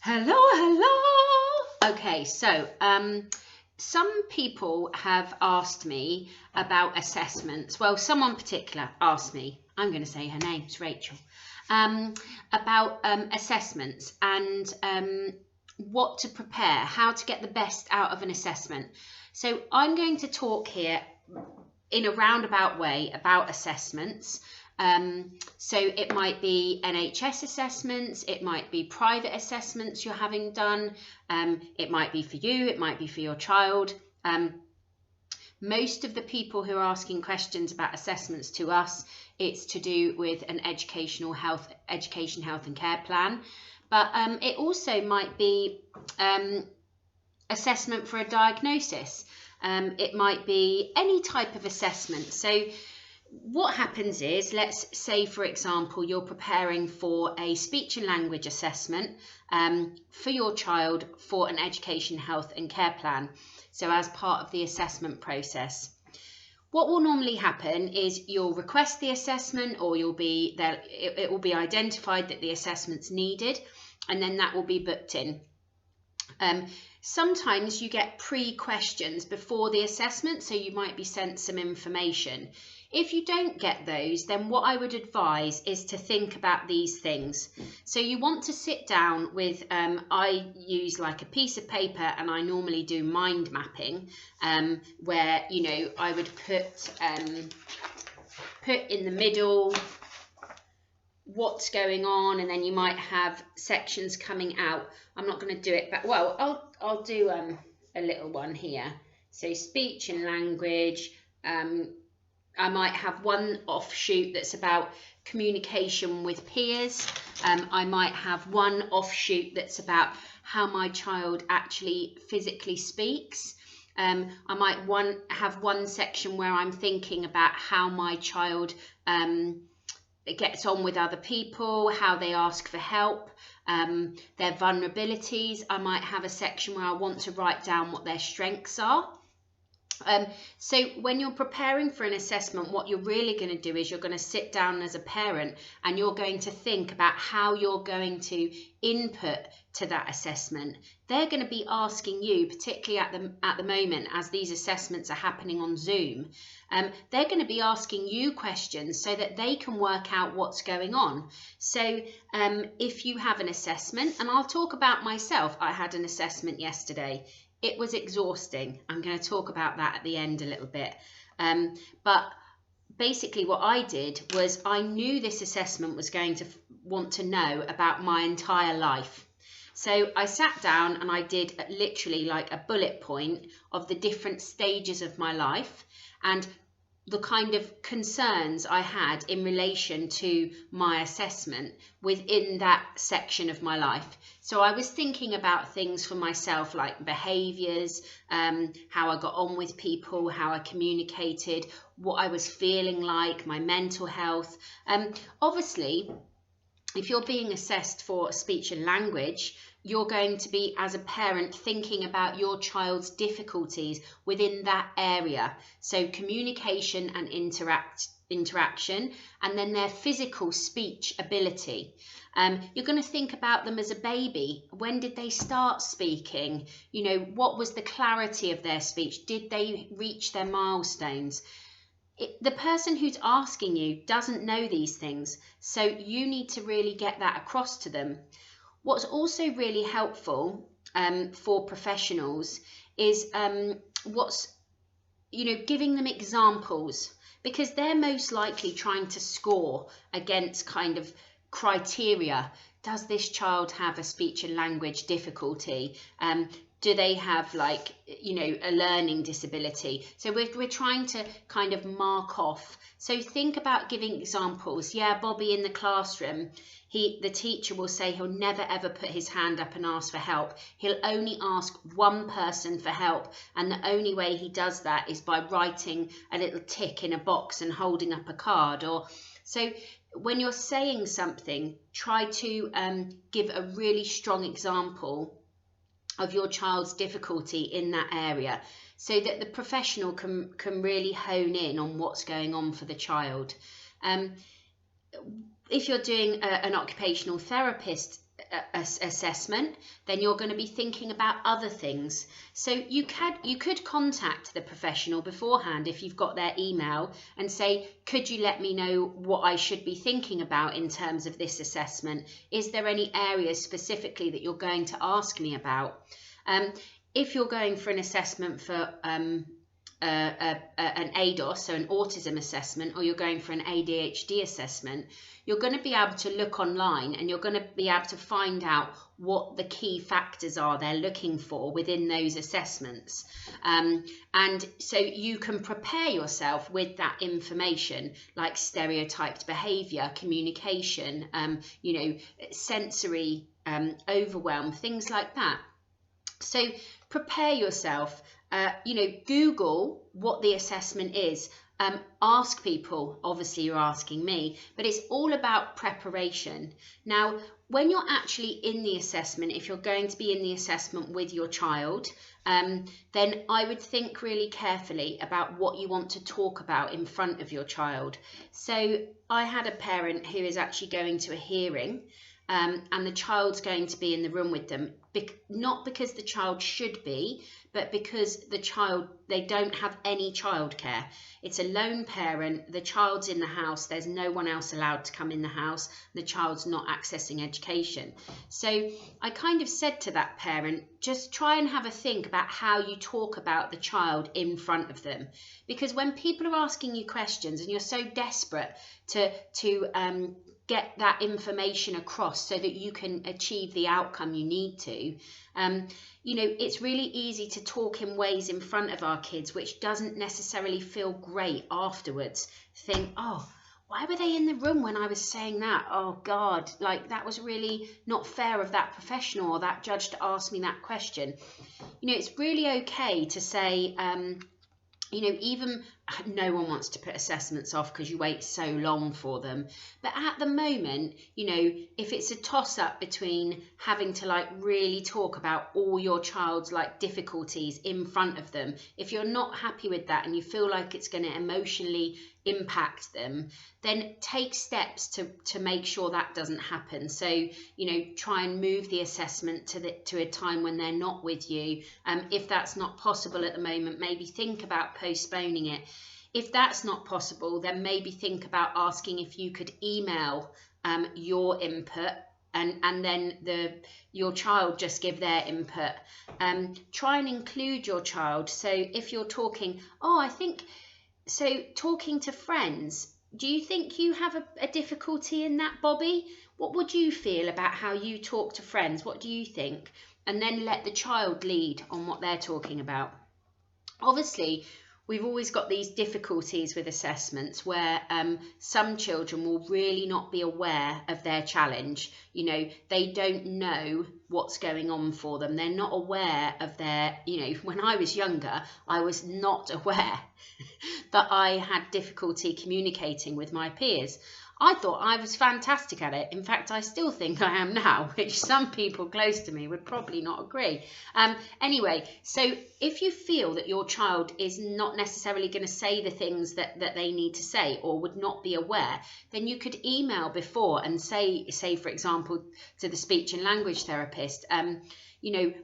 Hello, hello. Okay, so some people have asked me about assessments. Well, someone particular asked me, I'm going to say her name's Rachel, about assessments and what to prepare, how to get the best out of an assessment. So I'm going to talk here in a roundabout way about assessments. So it might be NHS assessments, it might be private assessments you're having done, it might be for you, it might be for your child. Most of the people who are asking questions about assessments to us, it's to do with an education, health and care plan. But it also might be assessment for a diagnosis. It might be any type of assessment. So what happens is, let's say, for example, you're preparing for a speech and language assessment for your child for an education, health and care plan. So as part of the assessment process, what will normally happen is you'll request the assessment, or you'll be there, it will be identified that the assessment's needed, and then that will be booked in. Sometimes you get pre-questions before the assessment, so you might be sent some information. If you don't get those, then what I would advise is to think about these things. So you want to sit down with, I use like a piece of paper, and I normally do mind mapping, where, you know, I would put in the middle what's going on, and then you might have sections coming out. I'm not going to do it, but well, I'll do a little one here. So speech and language. I might have one offshoot that's about communication with peers. I might have one offshoot that's about how my child actually physically speaks. I might have one section where I'm thinking about how my child gets on with other people, how they ask for help, their vulnerabilities. I might have a section where I want to write down what their strengths are. So when you're preparing for an assessment, what you're really going to do is you're going to sit down as a parent, and you're going to think about how you're going to input to that assessment. They're going to be asking you, particularly at the moment, as these assessments are happening on Zoom, they're going to be asking you questions so that they can work out what's going on. So if you have an assessment, and I'll talk about myself, I had an assessment yesterday. It was exhausting. I'm going to talk about that at the end a little bit. But basically what I did was, I knew this assessment was going to want to know about my entire life. So I sat down and I did literally like a bullet point of the different stages of my life and the kind of concerns I had in relation to my assessment within that section of my life. So I was thinking about things for myself, like behaviours, how I got on with people, how I communicated, what I was feeling like, my mental health. Obviously, if you're being assessed for speech and language, you're going to be, as a parent, thinking about your child's difficulties within that area. So communication and interaction, and then their physical speech ability. You're going to think about them as a baby. When did they start speaking? You know, what was the clarity of their speech? Did they reach their milestones? The person who's asking you doesn't know these things, so you need to really get that across to them. What's also really helpful for professionals is giving them examples, because they're most likely trying to score against kind of criteria. Does this child have a speech and language difficulty? Do they have a learning disability? So we're trying to kind of mark off. So think about giving examples. Yeah, Bobby in the classroom, the teacher will say he'll never ever put his hand up and ask for help. He'll only ask one person for help, and the only way he does that is by writing a little tick in a box and holding up a card. So when you're saying something, try to give a really strong example of your child's difficulty in that area, so that the professional can really hone in on what's going on for the child. If you're doing an occupational therapist assessment, then you're going to be thinking about other things. So you could contact the professional beforehand if you've got their email and say, could you let me know what I should be thinking about in terms of this assessment? Is there any areas specifically that you're going to ask me about? If you're going for an assessment for an ADOS, so an autism assessment, or you're going for an ADHD assessment, you're going to be able to look online and you're going to be able to find out what the key factors are they're looking for within those assessments. And so you can prepare yourself with that information, like stereotyped behaviour, communication, sensory overwhelm, things like that. So prepare yourself. Google what the assessment is. Ask people, obviously you're asking me, but it's all about preparation. Now, when you're actually in the assessment, if you're going to be in the assessment with your child, then I would think really carefully about what you want to talk about in front of your child. So I had a parent who is actually going to a hearing, and the child's going to be in the room with them, not because the child should be, but because they don't have any childcare. It's a lone parent, the child's in the house, there's no one else allowed to come in the house, the child's not accessing education. So I kind of said to that parent, just try and have a think about how you talk about the child in front of them. Because when people are asking you questions and you're so desperate to get that information across so that you can achieve the outcome you need to, it's really easy to talk in ways in front of our kids which doesn't necessarily feel great afterwards. Think, oh, why were they in the room when I was saying that? Oh God, like that was really not fair of that professional or that judge to ask me that question. It's really okay to say, even no one wants to put assessments off because you wait so long for them. But at the moment, if it's a toss up between having to really talk about all your child's difficulties in front of them, if you're not happy with that and you feel like it's going to emotionally impact them, then take steps to make sure that doesn't happen. So, try and move the assessment to a time when they're not with you. If that's not possible at the moment, maybe think about postponing it. If that's not possible, then maybe think about asking if you could email your input and then your child just give their input. Try and include your child. So if you're talking, talking to friends, do you think you have a difficulty in that, Bobby? What would you feel about how you talk to friends? What do you think? And then let the child lead on what they're talking about. Obviously, we've always got these difficulties with assessments where some children will really not be aware of their challenge. They don't know what's going on for them. They're not aware of their, when I was younger, I was not aware that I had difficulty communicating with my peers. I thought I was fantastic at it. In fact, I still think I am now, which some people close to me would probably not agree. Anyway, so if you feel that your child is not necessarily going to say the things that they need to say or would not be aware, then you could email before and say, for example, to the speech and language therapist,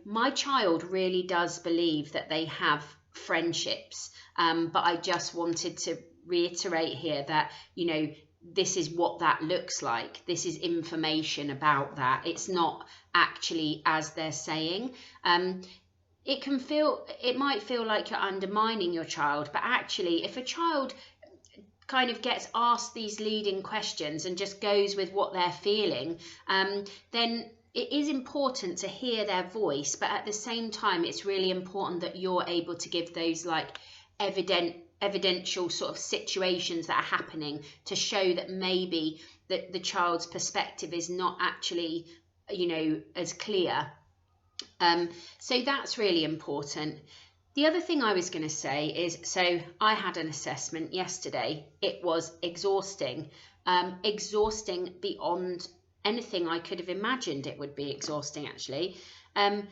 my child really does believe that they have friendships, but I just wanted to reiterate here that, this is what that looks like. This is information about that. It's not actually as they're saying. It might feel like you're undermining your child, but actually if a child kind of gets asked these leading questions and just goes with what they're feeling, then it is important to hear their voice, but at the same time it's really important that you're able to give those evidential sort of situations that are happening to show that maybe that the child's perspective is not actually as clear. So that's really important. The other thing I was going to say is, so I had an assessment yesterday. It was exhausting beyond anything I could have imagined it would be exhausting, actually. I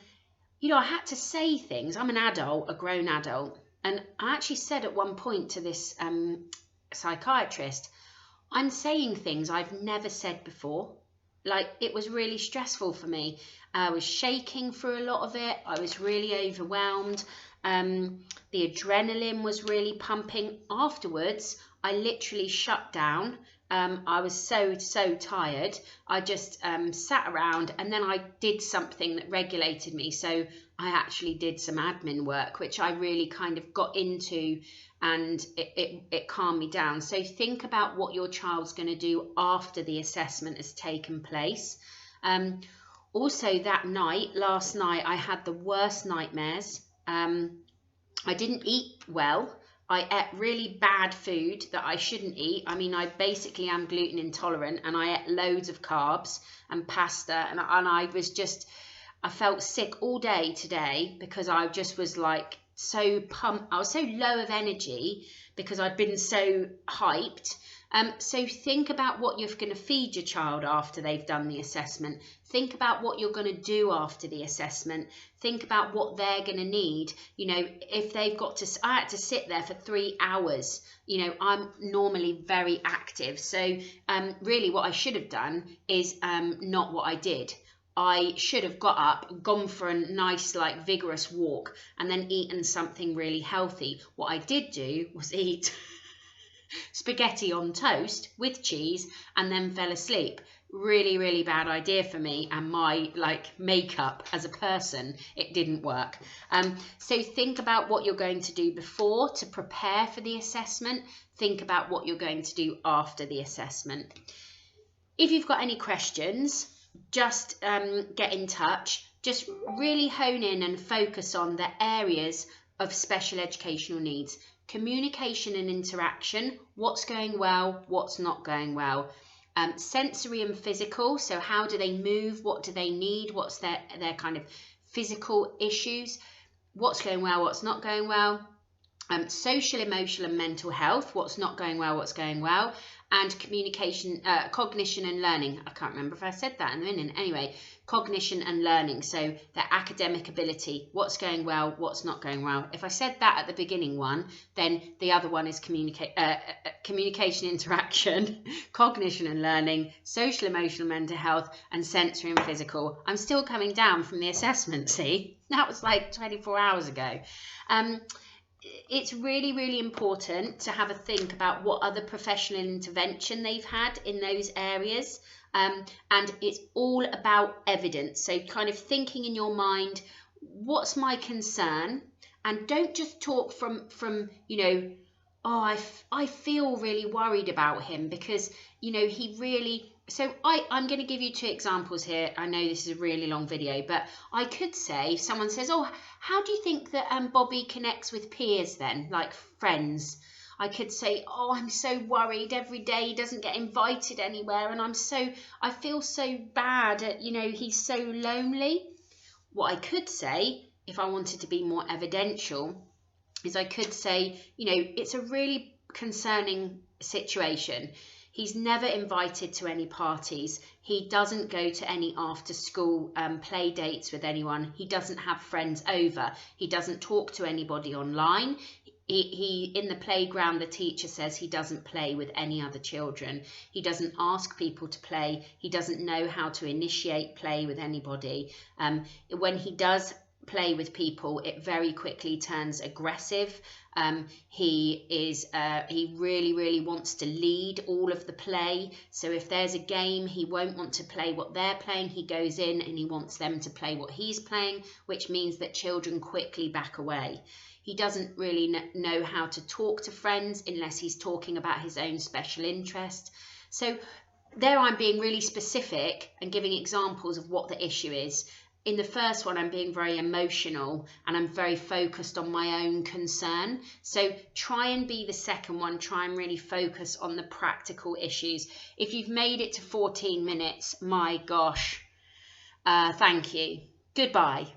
had to say things. I'm an adult, a grown adult. And I actually said at one point to this psychiatrist, I'm saying things I've never said before. like, it was really stressful for me. I was shaking through a lot of it. I was really overwhelmed. The adrenaline was really pumping. Afterwards, I literally shut down. I was so tired. I just sat around, and then I did something that regulated me. So I actually did some admin work, which I really kind of got into, and it calmed me down. So think about what your child's going to do after the assessment has taken place. Also, that night, last night, I had the worst nightmares. I didn't eat well. I ate really bad food that I shouldn't eat. I mean, I basically am gluten intolerant, and I ate loads of carbs and pasta, and I was just, I felt sick all day today because I just was like so pumped. I was so low of energy because I'd been so hyped. So think about what you're going to feed your child after they've done the assessment. Think about what you're going to do after the assessment. Think about what they're going to need. You know, if they've got to, I had to sit there for 3 hours. You know, I'm normally very active. So really what I should have done is not what I did. I should have got up, gone for a nice, like, vigorous walk, and then eaten something really healthy. What I did do was eat spaghetti on toast with cheese and then fell asleep. Really bad idea for me and my, like, makeup as a person. It didn't work. So think about what you're going to do before to prepare for the assessment. Think about what you're going to do after the assessment. If you've got any questions, just get in touch. Just really hone in and focus on the areas of special educational needs. Communication and interaction, what's going well, what's not going well. Sensory and physical, so how do they move, what do they need, what's their kind of physical issues, what's going well, what's not going well. Social, emotional and mental health, what's not going well, what's going well. And communication, cognition and learning. I can't remember if I said that in a minute. Anyway, cognition and learning. So their academic ability, what's going well, what's not going well. If I said that at the beginning one, then the other one is communication, interaction, cognition and learning, social, emotional, mental health, and sensory and physical. I'm still coming down from the assessment, see? That was like 24 hours ago. It's really important to have a think about what other professional intervention they've had in those areas, and it's all about evidence. So kind of thinking in your mind, what's my concern, and don't just talk from you know, oh, I feel really worried about him because, you know, he really. So I'm going to give you 2 examples here. I know this is a really long video, but I could say, if someone says, oh, how do you think that Bobby connects with peers then, like friends? I could say, oh, I'm so worried every day he doesn't get invited anywhere, and I feel so bad, you know, he's so lonely. What I could say, if I wanted to be more evidential, is I could say, you know, it's a really concerning situation. He's never invited to any parties. He doesn't go to any after school play dates with anyone. He doesn't have friends over. He doesn't talk to anybody online. He in the playground, the teacher says he doesn't play with any other children. He doesn't ask people to play. He doesn't know how to initiate play with anybody. When he does play with people, it very quickly turns aggressive. He really wants to lead all of the play. So if there's a game, he won't want to play what they're playing. He goes in and he wants them to play what he's playing, which means that children quickly back away. He doesn't really know how to talk to friends unless he's talking about his own special interest. So there I'm being really specific and giving examples of what the issue is. In the first one, I'm being very emotional and I'm very focused on my own concern. So try and be the second one. Try and really focus on the practical issues. If you've made it to 14 minutes, my gosh, thank you. Goodbye.